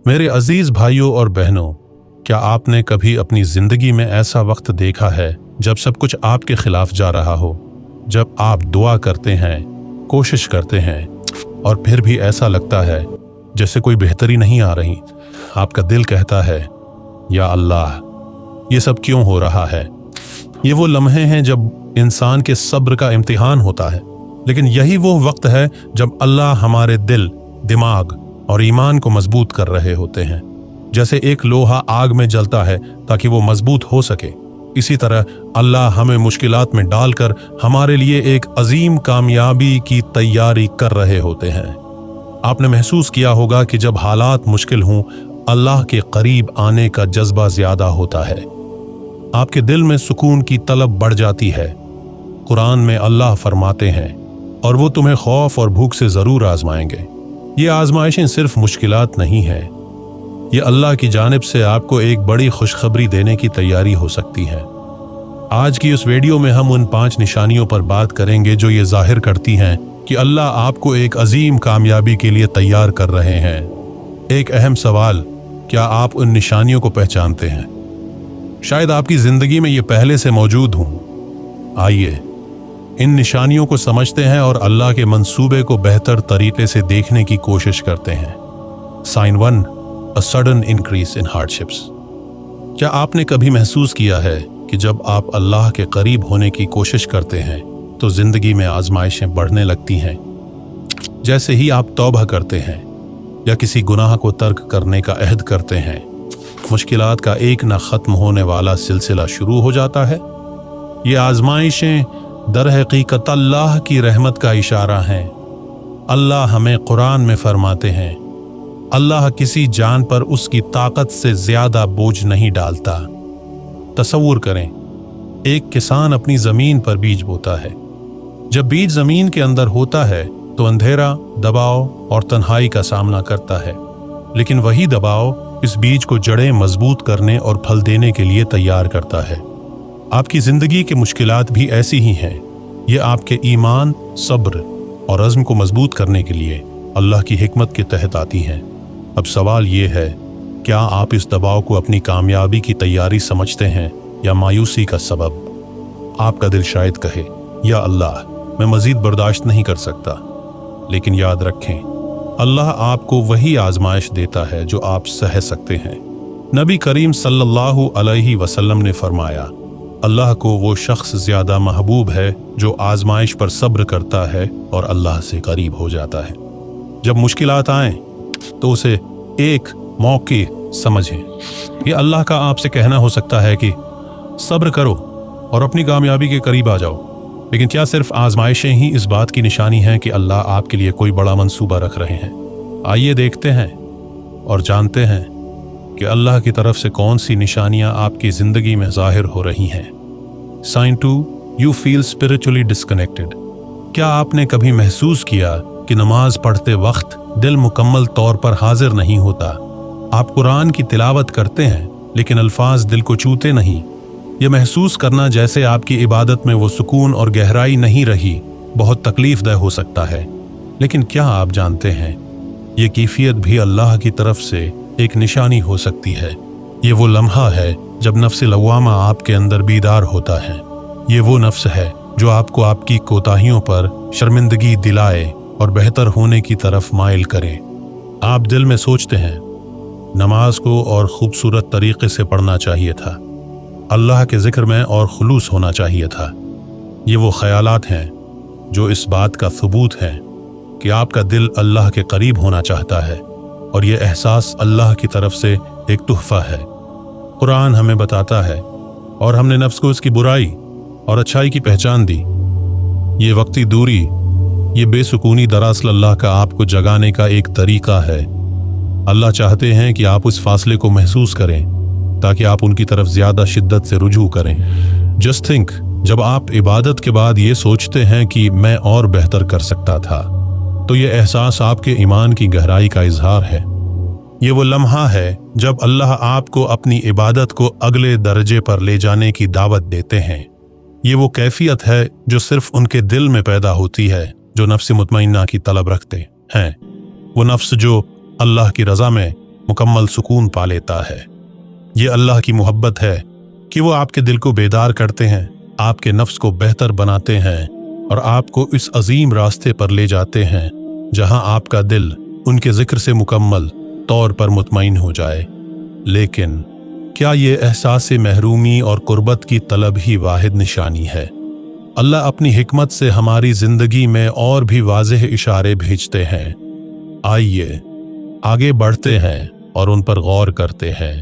मेरे अजीज भाइयों और बहनों, क्या आपने कभी अपनी जिंदगी में ऐसा वक्त देखा है जब सब कुछ आपके खिलाफ जा रहा हो, जब आप दुआ करते हैं, कोशिश करते हैं और फिर भी ऐसा लगता है जैसे कोई बेहतरी नहीं आ रही? आपका दिल कहता है, या अल्लाह, ये सब क्यों हो रहा है? ये वो लम्हे हैं जब इंसान के सब्र का इम्तिहान होता है, लेकिन यही वो वक्त है जब अल्लाह हमारे दिल, दिमाग और ईमान को मजबूत कर रहे होते हैं। जैसे एक लोहा आग में जलता है ताकि वो मजबूत हो सके, इसी तरह अल्लाह हमें मुश्किलात में डालकर हमारे लिए एक अजीम कामयाबी की तैयारी कर रहे होते हैं। आपने महसूस किया होगा कि जब हालात मुश्किल हों, अल्लाह के करीब आने का जज्बा ज्यादा होता है। आपके दिल में सुकून की तलब बढ़ जाती है। कुरान में अल्लाह फरमाते हैं, और वो तुम्हें खौफ और भूख से जरूर आजमाएंगे। ये आजमाइशें सिर्फ मुश्किलात नहीं है, ये अल्लाह की जानिब से आपको एक बड़ी खुशखबरी देने की तैयारी हो सकती है। आज की इस वीडियो में हम उन 5 निशानियों पर बात करेंगे जो ये जाहिर करती हैं कि अल्लाह आपको एक अजीम कामयाबी के लिए तैयार कर रहे हैं। एक अहम सवाल, क्या आप उन निशानियों को पहचानते हैं? शायद आपकी जिंदगी में ये पहले से मौजूद हों। आइए इन निशानियों को समझते हैं और अल्लाह के मंसूबे को बेहतर तरीके से देखने की कोशिश करते हैं। Sign 1, a sudden increase in hardships. क्या आपने कभी महसूस किया है कि जब आप अल्लाह के करीब होने की कोशिश करते हैं तो जिंदगी में आजमाइशें बढ़ने लगती हैं? जैसे ही आप तौबा करते हैं या किसी गुनाह को तर्क करने का अहद करते हैं, मुश्किलात का एक न खत्म होने वाला सिलसिला शुरू हो जाता है। ये आजमाइशें दर हकीकत अल्लाह की रहमत का इशारा हैं। अल्लाह हमें कुरान में फरमाते हैं, अल्लाह किसी जान पर उसकी ताकत से ज्यादा बोझ नहीं डालता। तसव्वुर करें, एक किसान अपनी जमीन पर बीज बोता है। जब बीज जमीन के अंदर होता है तो अंधेरा, दबाव और तन्हाई का सामना करता है, लेकिन वही दबाव इस बीज को जड़ें मजबूत करने और फल देने के लिए तैयार करता है। आपकी जिंदगी की मुश्किलात भी ऐसी ही हैं। ये आपके ईमान, सब्र और अज़्म को मजबूत करने के लिए अल्लाह की हिकमत के तहत आती हैं। अब सवाल ये है, क्या आप इस दबाव को अपनी कामयाबी की तैयारी समझते हैं या मायूसी का सबब? आपका दिल शायद कहे, या अल्लाह, मैं मजीद बर्दाश्त नहीं कर सकता। लेकिन याद रखें, अल्लाह आपको वही आजमाइश देता है जो आप सह सकते हैं। नबी करीम सल्लल्लाहु अलैहि वसल्लम ने फरमाया, अल्लाह को वो शख्स ज्यादा महबूब है जो आजमाइश पर सब्र करता है और अल्लाह से करीब हो जाता है। जब मुश्किलात आएं तो उसे एक मौके समझें। ये अल्लाह का आपसे कहना हो सकता है कि सब्र करो और अपनी कामयाबी के करीब आ जाओ। लेकिन क्या सिर्फ आजमाइशें ही इस बात की निशानी हैं कि अल्लाह आपके लिए कोई बड़ा मंसूबा रख रहे हैं? आइए देखते हैं और जानते हैं कि अल्लाह की तरफ से कौन सी निशानियां आपकी जिंदगी में जाहिर हो रही हैं। Sign 2, you feel spiritually disconnected. क्या आपने कभी महसूस किया कि नमाज पढ़ते वक्त दिल मुकम्मल तौर पर हाजिर नहीं होता? आप कुरान की तिलावत करते हैं लेकिन अल्फाज दिल को छूते नहीं। यह महसूस करना जैसे आपकी इबादत में वो सुकून और गहराई नहीं रही बहुत तकलीफ दह हो सकता है। लेकिन क्या आप जानते हैं, ये कैफियत भी अल्लाह की तरफ से एक निशानी हो सकती है। ये वो लम्हा है जब नफ्स लवामा आपके अंदर बीदार होता है। ये वो नफ्स है जो आपको आपकी कोताहियों पर शर्मिंदगी दिलाए और बेहतर होने की तरफ माइल करे। आप दिल में सोचते हैं, नमाज को और खूबसूरत तरीके से पढ़ना चाहिए था, अल्लाह के जिक्र में और खुलूस होना चाहिए था। ये वो ख्यालात हैं जो इस बात का सबूत है कि आपका दिल अल्लाह के करीब होना चाहता है, और ये एहसास अल्लाह की तरफ से एक तोहफा है। कुरान हमें बताता है, और हमने नफ्स को उसकी बुराई और अच्छाई की पहचान दी। ये वक्ती दूरी, ये बेसुकूनी दरअसल अल्लाह का आपको जगाने का एक तरीका है। अल्लाह चाहते हैं कि आप उस फासले को महसूस करें ताकि आप उनकी तरफ ज्यादा शिद्दत से रुजू करें। जस्ट थिंक, जब आप इबादत के बाद ये सोचते हैं कि मैं और बेहतर कर सकता था, तो ये एहसास आपके ईमान की गहराई का इजहार है। ये वो लम्हा है जब अल्लाह आपको अपनी इबादत को अगले दर्जे पर ले जाने की दावत देते हैं। ये वो कैफियत है जो सिर्फ उनके दिल में पैदा होती है जो नफ्स मुतमइन्ना की तलब रखते हैं। वो नफ्स जो अल्लाह की रज़ा में मुकम्मल सुकून पा लेता है। ये अल्लाह की मोहब्बत है कि वो आपके दिल को बेदार करते हैं, आपके नफ्स को बेहतर बनाते हैं और आपको इस अजीम रास्ते पर ले जाते हैं जहां आपका दिल उनके जिक्र से मुकम्मल तौर पर मुतमईन हो जाए। लेकिन क्या ये एहसास महरूमी और कुर्बत की तलब ही वाहिद निशानी है? अल्लाह अपनी हिकमत से हमारी जिंदगी में और भी वाज़ेह इशारे भेजते हैं। आइए आगे बढ़ते हैं और उन पर गौर करते हैं।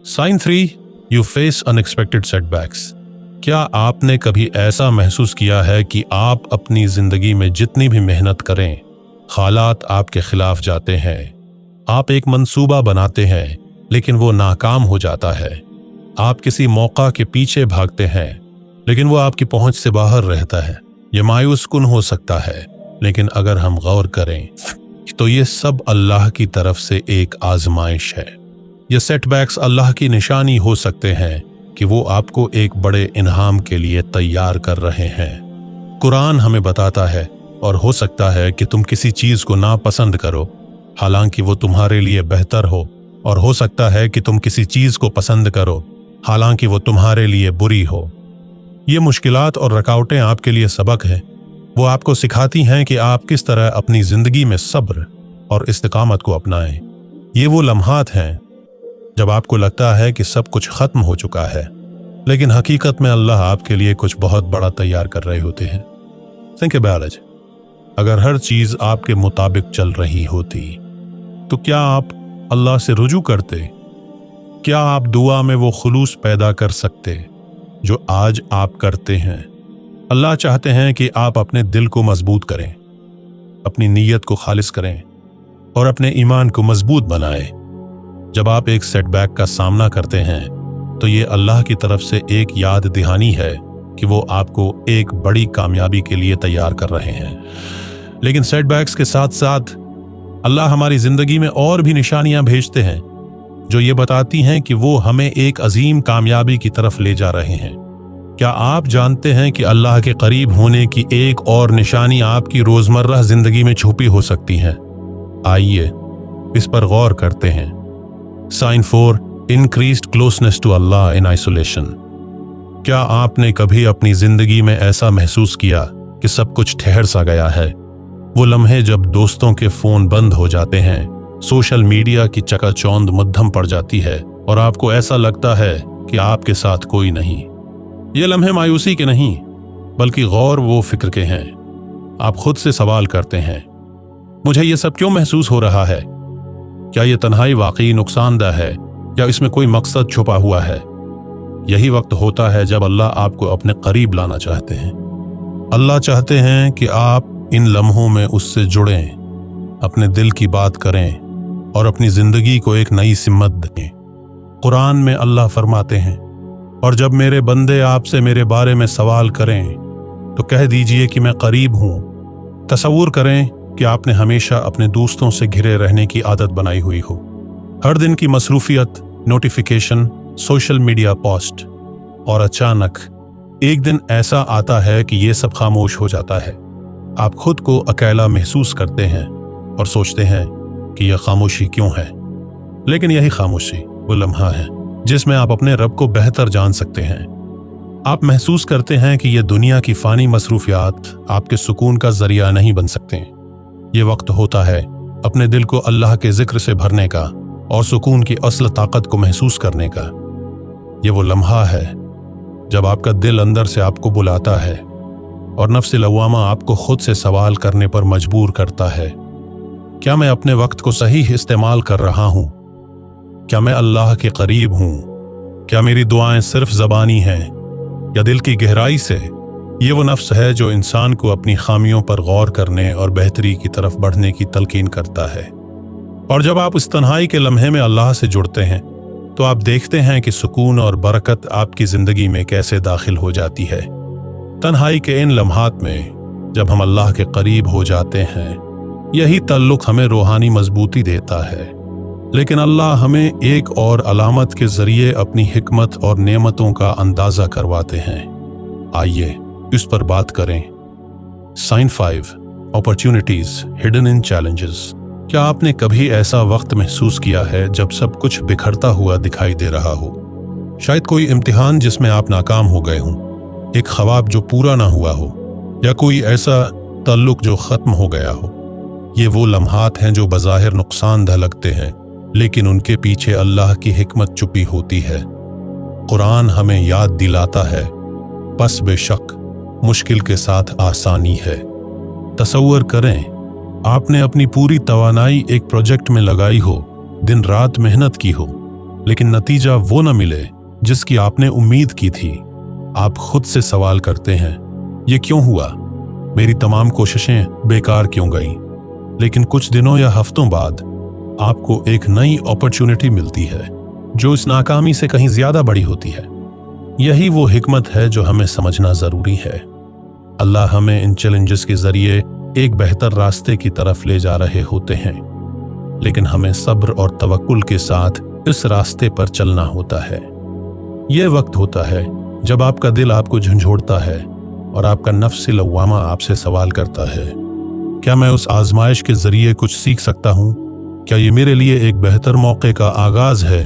Sign 3, you face unexpected setbacks. क्या आपने कभी ऐसा महसूस किया है कि आप अपनी जिंदगी में जितनी भी मेहनत करें, हालात आपके खिलाफ जाते हैं? आप एक मंसूबा बनाते हैं लेकिन वो नाकाम हो जाता है। आप किसी मौका के पीछे भागते हैं लेकिन वो आपकी पहुंच से बाहर रहता है। ये मायूस कुन हो सकता है, लेकिन अगर हम गौर करें तो ये सब अल्लाह की तरफ से एक आजमाइश है। ये सेटबैक्स अल्लाह की निशानी हो सकते हैं कि वो आपको एक बड़े इनाम के लिए तैयार कर रहे हैं। कुरान हमें बताता है, और हो सकता है कि तुम किसी चीज को नापसंद करो हालांकि वो तुम्हारे लिए बेहतर हो, और हो सकता है कि तुम किसी चीज को पसंद करो हालांकि वो तुम्हारे लिए बुरी हो। ये मुश्किलात और रुकावटें आपके लिए सबक हैं। वो आपको सिखाती हैं कि आप किस तरह अपनी जिंदगी में सब्र और इस्तिकामत को अपनाएं। ये वो लम्हात हैं जब आपको लगता है कि सब कुछ खत्म हो चुका है, लेकिन हकीकत में अल्लाह आपके लिए कुछ बहुत बड़ा तैयार कर रहे होते हैं। Think about it. अगर हर चीज आपके मुताबिक चल रही होती तो क्या आप अल्लाह से रुजू करते? क्या आप दुआ में वो खुलूस पैदा कर सकते जो आज आप करते हैं? अल्लाह चाहते हैं कि आप अपने दिल को मजबूत करें, अपनी नीयत को खालिस करें और अपने ईमान को मजबूत बनाएं। जब आप एक सेटबैक का सामना करते हैं तो ये अल्लाह की तरफ से एक याद दहानी है कि वो आपको एक बड़ी कामयाबी के लिए तैयार कर रहे हैं। लेकिन सेटबैक्स के साथ साथ अल्लाह हमारी जिंदगी में और भी निशानियां भेजते हैं जो ये बताती हैं कि वो हमें एक अजीम कामयाबी की तरफ ले जा रहे हैं। क्या आप जानते हैं कि अल्लाह के करीब होने की एक और निशानी आपकी रोजमर्रा जिंदगी में छुपी हो सकती है? आइए इस पर गौर करते हैं। Sign 4, increased closeness to Allah in isolation. क्या आपने कभी अपनी जिंदगी में ऐसा महसूस किया कि सब कुछ ठहर सा गया है? वो लम्हे जब दोस्तों के फोन बंद हो जाते हैं, सोशल मीडिया की चकाचौंध मद्धम पड़ जाती है और आपको ऐसा लगता है कि आपके साथ कोई नहीं। ये लम्हे मायूसी के नहीं बल्कि गौर वो फिक्र के हैं। आप खुद से सवाल करते हैं, मुझे ये सब क्यों महसूस हो रहा है? क्या ये तन्हाई वाकई नुकसानदेह है या इसमें कोई मकसद छुपा हुआ है? यही वक्त होता है जब अल्लाह आपको अपने करीब लाना चाहते हैं। अल्लाह चाहते हैं कि आप इन लम्हों में उससे जुड़ें, अपने दिल की बात करें और अपनी जिंदगी को एक नई सिमत दें। कुरान में अल्लाह फरमाते हैं, और जब मेरे बंदे आपसे मेरे बारे में सवाल करें तो कह दीजिए कि मैं करीब हूँ। तसव्वुर करें कि आपने हमेशा अपने दोस्तों से घिरे रहने की आदत बनाई हुई हो। हर दिन की मसरूफियत, नोटिफिकेशन, सोशल मीडिया पोस्ट, और अचानक एक दिन ऐसा आता है कि ये सब खामोश हो जाता है। आप खुद को अकेला महसूस करते हैं और सोचते हैं कि यह खामोशी क्यों है। लेकिन यही खामोशी वो लम्हा है जिसमें आप अपने रब को बेहतर जान सकते हैं। आप महसूस करते हैं कि यह दुनिया की फानी मसरूफियात आपके सुकून का जरिया नहीं बन सकते। ये वक्त होता है अपने दिल को अल्लाह के जिक्र से भरने का और सुकून की असल ताकत को महसूस करने का। ये वो लम्हा है जब आपका दिल अंदर से आपको बुलाता है और नफ्स लवामा आपको खुद से सवाल करने पर मजबूर करता है, क्या मैं अपने वक्त को सही इस्तेमाल कर रहा हूँ? क्या मैं अल्लाह के करीब हूँ? क्या मेरी दुआएं सिर्फ ज़बानी हैं या दिल की गहराई से? ये वो नफ्स है जो इंसान को अपनी खामियों पर गौर करने और बेहतरी की तरफ बढ़ने की तलकीन करता है। और जब आप इस तन्हाई के लम्हे में अल्लाह से जुड़ते हैं तो आप देखते हैं कि सुकून और बरकत आपकी जिंदगी में कैसे दाखिल हो जाती है। तन्हाई के इन लम्हात में जब हम अल्लाह के करीब हो जाते हैं, यही तल्लुक हमें रूहानी मजबूती देता है। लेकिन अल्लाह हमें एक और अलामत के जरिए अपनी हिकमत और नेमतों का अंदाजा करवाते हैं। आइए इस पर बात करें। Sign 5, opportunities hidden in challenges. क्या आपने कभी ऐसा वक्त महसूस किया है जब सब कुछ बिखरता हुआ दिखाई दे रहा हो? शायद कोई इम्तिहान जिसमें आप नाकाम हो गए हों, एक ख्वाब जो पूरा ना हुआ हो, या कोई ऐसा ताल्लुक जो ख़त्म हो गया हो। ये वो लम्हात हैं जो बज़ाहिर नुकसानदह लगते हैं, लेकिन उनके पीछे अल्लाह की हिकमत छुपी होती है। कुरान हमें याद दिलाता है, पस बेशक मुश्किल के साथ आसानी है। तसव्वुर करें, आपने अपनी पूरी तवानाई एक प्रोजेक्ट में लगाई हो, दिन रात मेहनत की हो, लेकिन नतीजा वो न मिले जिसकी आपने उम्मीद की थी। आप खुद से सवाल करते हैं, ये क्यों हुआ? मेरी तमाम कोशिशें बेकार क्यों गईं? लेकिन कुछ दिनों या हफ्तों बाद आपको एक नई अपॉर्चुनिटी मिलती है जो इस नाकामी से कहीं ज्यादा बड़ी होती है। यही वो हिकमत है जो हमें समझना जरूरी है। अल्लाह हमें इन चैलेंजेस के जरिए एक बेहतर रास्ते की तरफ ले जा रहे होते हैं, लेकिन हमें सब्र और तवक्कुल के साथ इस रास्ते पर चलना होता है। यह वक्त होता है जब आपका दिल आपको झंझोड़ता है और आपका नफ्स लव्वामा आपसे सवाल करता है, क्या मैं उस आजमाइश के जरिए कुछ सीख सकता हूँ? क्या ये मेरे लिए एक बेहतर मौके का आगाज है?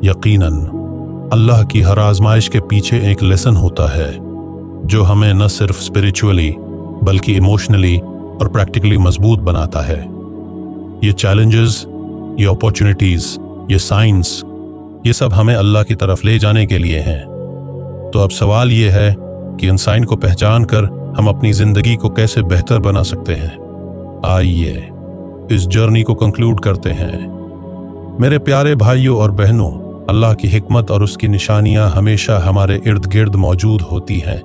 यकीनन अल्लाह की हर आजमाइश के पीछे एक लेसन होता है जो हमें न सिर्फ स्पिरिचुअली बल्कि इमोशनली और प्रैक्टिकली मजबूत बनाता है। ये चैलेंजेस, ये अपॉर्चुनिटीज, ये साइंस, ये सब हमें अल्लाह की तरफ ले जाने के लिए हैं। तो अब सवाल ये है कि इन साइन को पहचान कर हम अपनी जिंदगी को कैसे बेहतर बना सकते हैं। आइए इस जर्नी को कंक्लूड करते हैं। मेरे प्यारे भाइयों और बहनों, अल्लाह की हिकमत और उसकी निशानियां हमेशा हमारे इर्द गिर्द मौजूद होती हैं,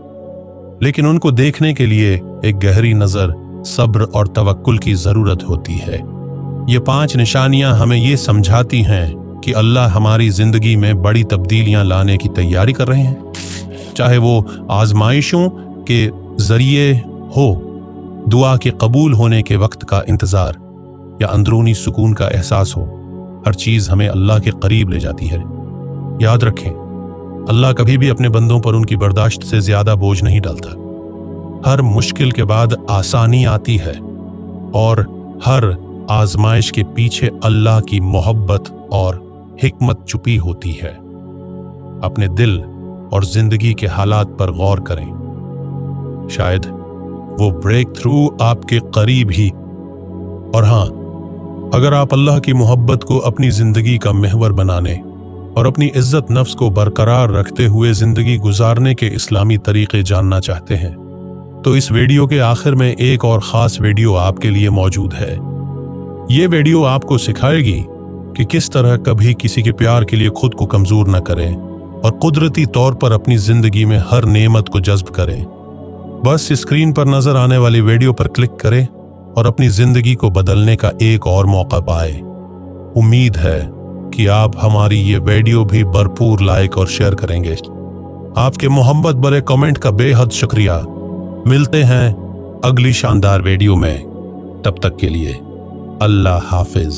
लेकिन उनको देखने के लिए एक गहरी नजर, सब्र और तवक्कुल की जरूरत होती है। ये 5 निशानियां हमें ये समझाती हैं कि अल्लाह हमारी जिंदगी में बड़ी तब्दीलियां लाने की तैयारी कर रहे हैं, चाहे वो आजमाइशों के जरिए हो, दुआ के कबूल होने के वक्त का इंतजार या अंदरूनी सुकून का एहसास हो। हर चीज हमें अल्लाह के करीब ले जाती है। याद रखें, अल्लाह कभी भी अपने बंदों पर उनकी बर्दाश्त से ज्यादा बोझ नहीं डालता। हर मुश्किल के बाद आसानी आती है और हर आजमाइश के पीछे अल्लाह की मोहब्बत और हिकमत छुपी होती है। अपने दिल और जिंदगी के हालात पर गौर करें, शायद वो ब्रेक थ्रू आपके करीब ही। और हाँ, अगर आप अल्लाह की मोहब्बत को अपनी जिंदगी का महवर बनाने और अपनी इज्जत नफ्स को बरकरार रखते हुए जिंदगी गुजारने के इस्लामी तरीके जानना चाहते हैं, तो इस वीडियो के आखिर में एक और ख़ास वीडियो आपके लिए मौजूद है। ये वीडियो आपको सिखाएगी कि किस तरह कभी किसी के प्यार के लिए खुद को कमज़ोर न करें और कुदरती तौर पर अपनी ज़िंदगी में हर नेमत को जज्ब करें। बस स्क्रीन पर नज़र आने वाली वीडियो पर क्लिक करें और अपनी ज़िंदगी को बदलने का एक और मौका पाए। उम्मीद है कि आप हमारी ये वीडियो भी भरपूर लाइक और शेयर करेंगे। आपके मोहब्बत भरे कमेंट का बेहद शुक्रिया। मिलते हैं अगली शानदार वीडियो में, तब तक के लिए अल्लाह हाफिज।